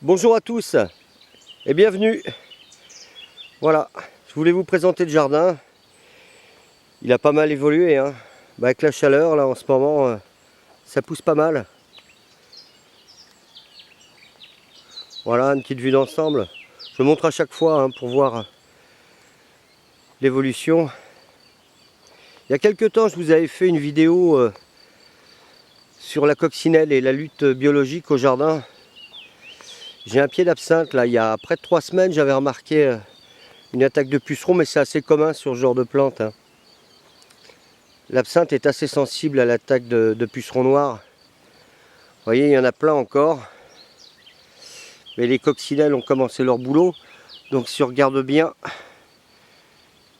Bonjour à tous et bienvenue. Voilà, je voulais vous présenter le jardin. Il a pas mal évolué, hein. Avec la chaleur là en ce moment, ça pousse pas mal. Voilà, une petite vue d'ensemble. Je montre à chaque fois hein, pour voir l'évolution. Il y a quelques temps, je vous avais fait une vidéo sur la coccinelle et la lutte biologique au jardin. J'ai un pied d'absinthe là, il y a près de 3 semaines, j'avais remarqué une attaque de pucerons, mais c'est assez commun sur ce genre de plante, hein. L'absinthe est assez sensible à l'attaque de pucerons noirs. Vous voyez, il y en a plein encore. Mais les coccinelles ont commencé leur boulot. Donc si on regarde bien,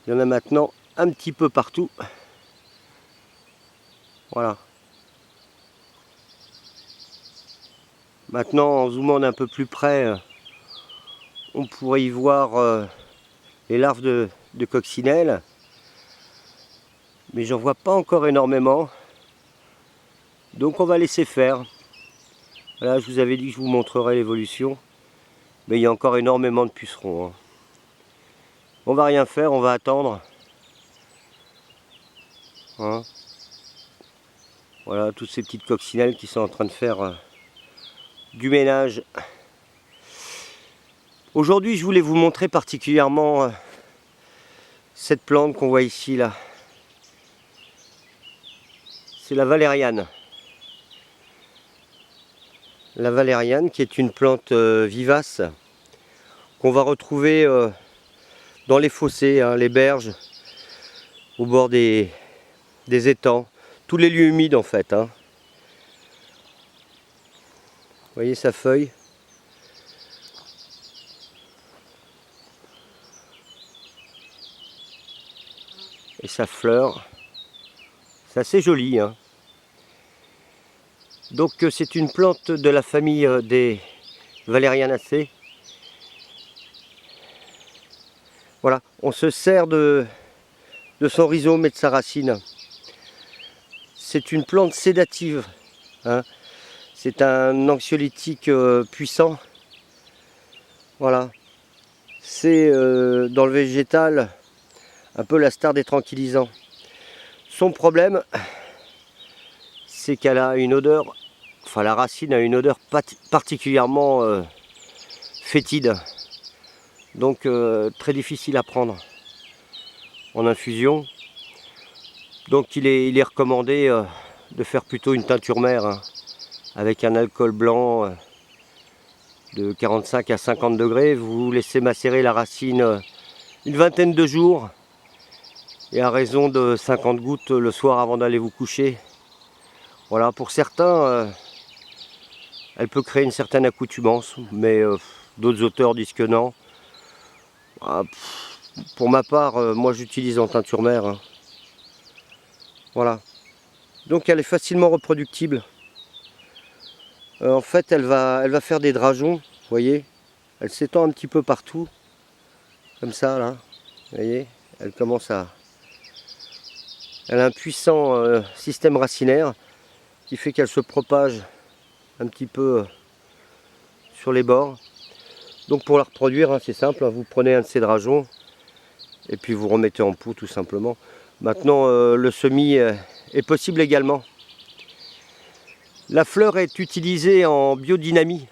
il y en a maintenant un petit peu partout. Voilà. Maintenant, en zoomant d'un peu plus près, on pourrait y voir les larves de coccinelles. Mais j'en vois pas encore énormément. Donc on va laisser faire. Voilà, je vous avais dit que je vous montrerai l'évolution. Mais il y a encore énormément de pucerons, hein. On va rien faire, on va attendre. Hein. Voilà, toutes ces petites coccinelles qui sont en train de faire du ménage. Aujourd'hui, je voulais vous montrer particulièrement cette plante qu'on voit ici, là. C'est la valériane. La valériane qui est une plante vivace qu'on va retrouver dans les fossés, hein, les berges, au bord des étangs, tous les lieux humides en fait, hein. Vous voyez sa feuille. Et sa fleur. C'est assez joli, hein. Donc c'est une plante de la famille des Valerianacées. Voilà, on se sert de son rhizome et de sa racine. C'est une plante sédative, hein. C'est un anxiolytique puissant. Voilà. C'est dans le végétal un peu la star des tranquillisants. Son problème, c'est qu'elle a une odeur, enfin la racine a une odeur particulièrement fétide. Donc très difficile à prendre en infusion. Donc il est recommandé de faire plutôt une teinture mère, hein, avec un alcool blanc de 45 à 50 degrés. Vous laissez macérer la racine une vingtaine de jours et à raison de 50 gouttes le soir avant d'aller vous coucher. Voilà, pour certains, elle peut créer une certaine accoutumance, mais d'autres auteurs disent que non. Pour ma part, moi j'utilise en teinture mère, hein. Voilà. Donc elle est facilement reproductible. En fait, elle va faire des drageons, vous voyez. Elle s'étend un petit peu partout, comme ça, là. Vous voyez, elle commence à... Elle a un puissant système racinaire qui fait qu'elle se propage un petit peu sur les bords. Donc pour la reproduire, hein, c'est simple, hein, vous prenez un de ces drageons et puis vous remettez en pot tout simplement. Maintenant, le semis est possible également. La fleur est utilisée en biodynamie,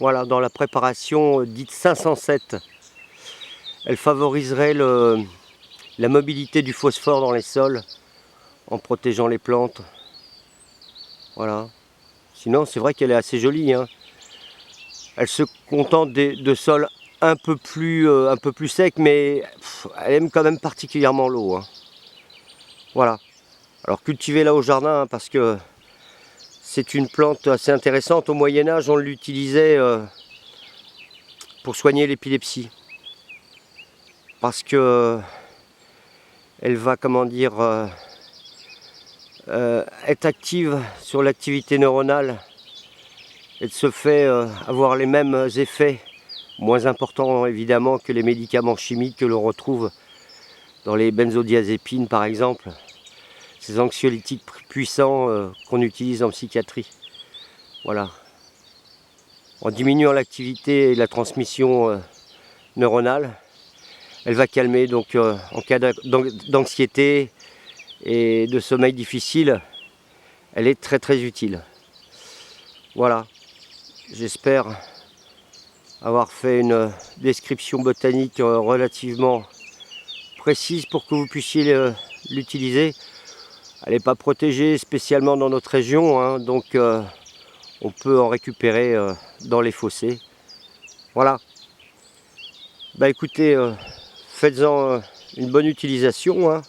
voilà, dans la préparation dite 507. Elle favoriserait la mobilité du phosphore dans les sols en protégeant les plantes. Voilà. Sinon, c'est vrai qu'elle est assez jolie, hein. Elle se contente de sols un peu plus secs, mais elle aime quand même particulièrement l'eau, hein. Voilà. Alors cultivez-la au jardin, hein, parce que c'est une plante assez intéressante. Au Moyen-Âge, on l'utilisait pour soigner l'épilepsie. Parce que elle va, comment dire, être active sur l'activité neuronale et de ce fait avoir les mêmes effets, moins importants évidemment que les médicaments chimiques que l'on retrouve dans les benzodiazépines par exemple, ces anxiolytiques puissants qu'on utilise en psychiatrie. Voilà. en diminuant l'activité et la transmission neuronale. Elle va calmer, donc en cas d'anxiété et de sommeil difficile, elle est très très utile. Voilà, j'espère avoir fait une description botanique relativement précise pour que vous puissiez l'utiliser. Elle n'est pas protégée spécialement dans notre région, hein, donc on peut en récupérer dans les fossés. Voilà. Bah écoutez, faites-en une bonne utilisation, hein.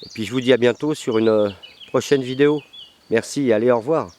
Et puis je vous dis à bientôt sur une prochaine vidéo. Merci, allez, au revoir.